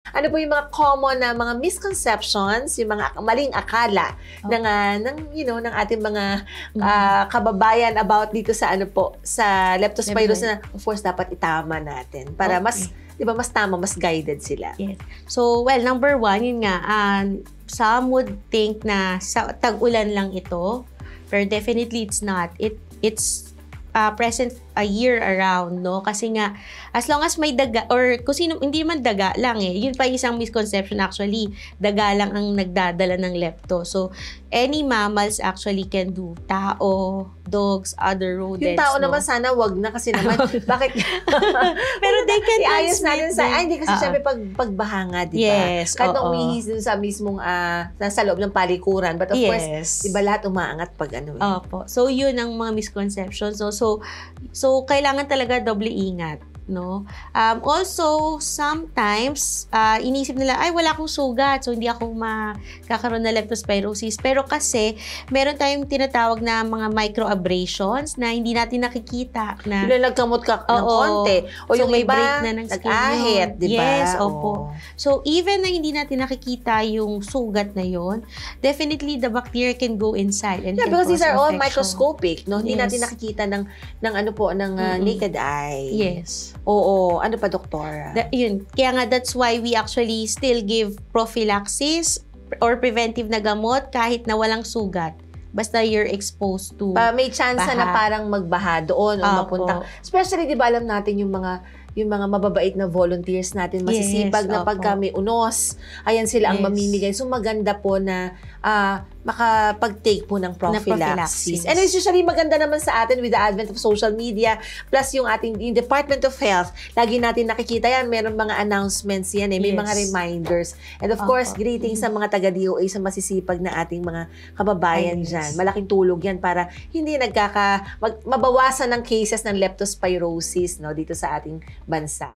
Ano po yung mga common na mga misconceptions, yung mga maling akala ng ating mga kababayan about dito sa sa leptospirosis na of course dapat itama natin para mas 'di ba mas tama, mas guided sila. Yes. So, well, number one, yun nga, some would think na sa tag-ulan lang ito, pero definitely it's not. It's present a year around, no? Kasi nga, as long as may daga, or kung sino, hindi man daga lang yun pa isang misconception actually, daga lang ang nagdadala ng lepto. So, any mammals actually can do. Tao, dogs, other rodents. Yung tao naman sana wag na kasi naman, bakit? Pero they can iayos natin hindi kasi syempre pagbahanga, di ba? Yes. Kahit umihis dun sa mismong, nasa loob ng palikuran. But of course, di ba lahat umaangat pag Opo. So, yun ang mga misconceptions. So, kailangan talaga doble ingat, no? Also, sometimes, inisip nila, ay, wala akong sugat, so hindi ako makakaroon ng leptospirosis. Pero kasi, meron tayong tinatawag na mga microabrasions na hindi natin nakikita. Na yung nagkamot ka ng konti. O so, yung may iba, break na ng skin nag-ahit, di ba? Yes, opo. So, even na hindi natin nakikita yung sugat na yon, definitely the bacteria can go inside and because these are all infection. microscopic, no? Hindi natin nakikita ng naked eye. Yes. Oo. Ano pa, doktor? Yun. Kaya nga, that's why we actually still give prophylaxis or preventive na gamot kahit na walang sugat. Basta you're exposed to may chance na parang magbaha doon o mapunta. Especially, di ba, alam natin yung mga mababait na volunteers natin, masisipag na pagka may unos, ayan sila ang mamimigay. So, maganda po na makapag-take po ng prophylaxis. And it's usually maganda naman sa atin with the advent of social media, plus yung yung Department of Health, lagi natin nakikita yan, meron mga announcements yan may mga reminders. And of course, greetings sa mga taga-DOA, sa masisipag na ating mga kababayan dyan. Malaking tulog yan para hindi mabawasan ng cases ng leptospirosis, no, dito sa ating bansa.